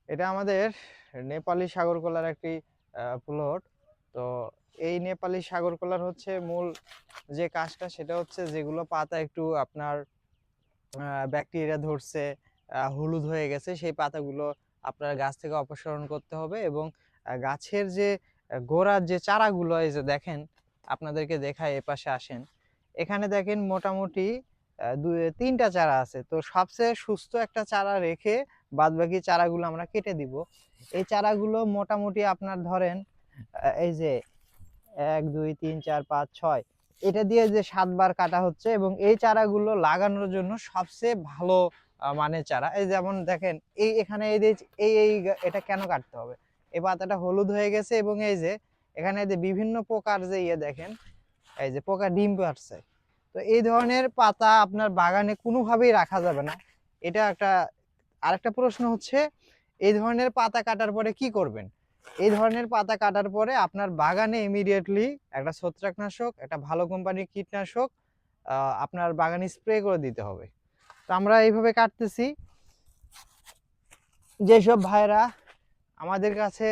এটা আমাদের নেপালি সাগরকলার একটি প্লট। তো এই নেপালি সাগরকলার হচ্ছে মূল যে কাজটা সেটা হচ্ছে যেগুলো পাতা একটু আপনার ব্যাকটেরিয়া ধরছে, হলুদ হয়ে গেছে, সেই পাতাগুলো আপনার গাছ থেকে অপসারণ করতে হবে। এবং গাছের যে গোড়ার যে চারাগুলো, এই যে দেখেন, আপনাদেরকে দেখায়, এপাশে আসেন, এখানে দেখেন মোটামুটি দুই তিনটা চারা আছে। তো সবচেয়ে সুস্থ একটা চারা রেখে বাদবাকি চারাগুলো আমরা কেটে দিব। এই চারাগুলো মোটামুটি আপনার ধরেন এই যে 1 2 3 4 5 6, এটা দিয়ে যে 7 বার কাটা হচ্ছে। এবং এই চারাগুলো লাগানোর জন্য সবচেয়ে ভালো মানের চারা। এই যেমন দেখেন, এই এখানে এই যে এটা কেন কাটতে হবে, এই পাতাটা হলুদ হয়ে গেছে এবং এই যে এখানে যে বিভিন্ন প্রকার যে দেখেন, এই যে পোকা ডিম পাড়ছে। তো এই ধরনের পাতা আপনার বাগানে কোনোভাবেই রাখা যাবে না। এটা একটা। আরেকটা প্রশ্ন হচ্ছে, এই ধরনের পাতা কাটার পরে কি করবেন? এই ধরনের পাতা কাটার পরে আপনার বাগানে ইমিডিয়েটলি একটা ছত্রাকনাশক, একটা ভালো কোম্পানির কীটনাশক আপনার বাগানে স্প্রে করে দিতে হবে। তো আমরা এইভাবে কাটতেছি। যেসব ভাইরা আমাদের কাছে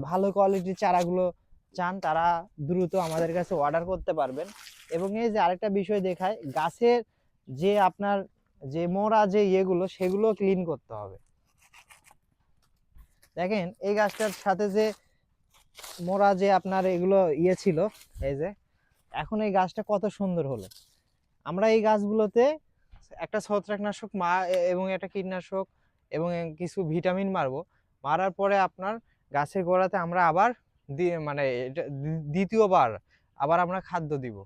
ভালো কোয়ালিটির চারাগুলো চান, তারা দ্রুত আমাদের কাছে অর্ডার করতে পারবেন। এবং এই যে আরেকটা বিষয় দেখায়, গাছের যে আপনার যে মোড়া যে ইয়েগুলো, সেগুলো ক্লিন করতে হবে। দেখেন এই গাছটার সাথে যে মোড়া যে আপনার এগুলো ছিল, এই যে এখন এই গাছটা কত সুন্দর হলো। আমরা এই গাছগুলোতে একটা ছত্রাকনাশক এবং একটা কীটনাশক এবং কিছু ভিটামিন মারবো। মারার পরে আপনার গাছের গোড়াতে আমরা আবার মানে দ্বিতীয়বার আবার আমরা খাদ্য দিব।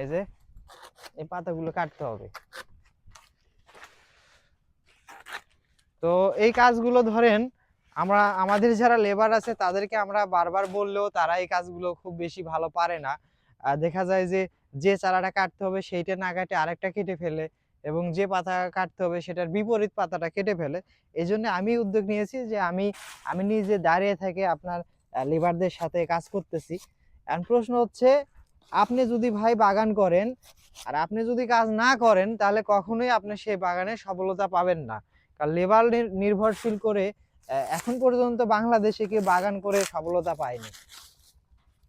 এই যে এই পাতাগুলো কাটতে হবে। তো এই কাজগুলো ধরেন আমাদের যারা লেবার আছে তাদেরকে আমরা বারবার বললেও তারা এই কাজগুলো খুব বেশি ভালো পারে না। দেখা যায় যে চারাটা কাটতে হবে সেইটা না কাটে আরেকটা কেটে ফেলে, এবং যে পাতা কাটতে হবে সেটার বিপরীত পাতাটা কেটে ফেলে। এই জন্য আমি উদ্যোগ নিয়েছি যে আমি নিজে দাঁড়িয়ে থেকে আপনার লেবারদের সাথে কাজ করতেছি। এখন প্রশ্ন হচ্ছে, আপনি যদি ভাই বাগান করেন আর আপনি যদি কাজ না করেন, তাহলে কখনোই আপনি সেই বাগানে সফলতা পাবেন না। কারণ লেবার নির্ভরশীল করে এখন পর্যন্ত বাংলাদেশে কেউ বাগান করে সফলতা পায়নি।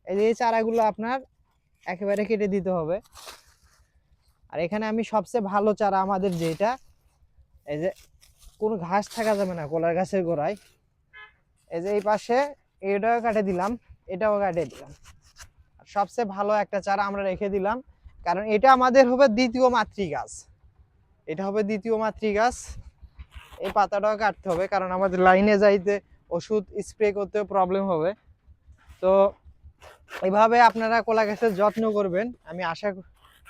এই যে এই চারাগুলো আপনার একেবারে কেটে দিতে হবে। আর এখানে আমি সবচেয়ে ভালো চারা আমাদের যেটা, এই যে কোনো ঘাস থাকা যাবে না কলার গাছের গোড়ায়। এই যে এই পাশে এটাও কাটে দিলাম, এটাও কাটে দিলাম। আর সবচেয়ে ভালো একটা চারা আমরা রেখে দিলাম, কারণ এটা আমাদের হবে দ্বিতীয় মাতৃ গাছ। এটা হবে দ্বিতীয় মাতৃ গাছ। এই পাতাটাও কাটতে হবে, কারণ আমাদের লাইনে যাইতে ওষুধ স্প্রে করতেও প্রবলেম হবে। তো এইভাবে আপনারা কলা গাছের যত্ন করবেন। আমি আশা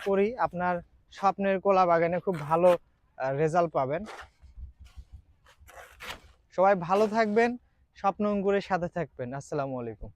করি আপনার স্বপ্নের কলা বাগানে খুব ভালো রেজাল্ট পাবেন। সবাই ভালো থাকবেন, স্বপ্ন অঙ্কুরের সাথে থাকবেন। আসসালামু আলাইকুম।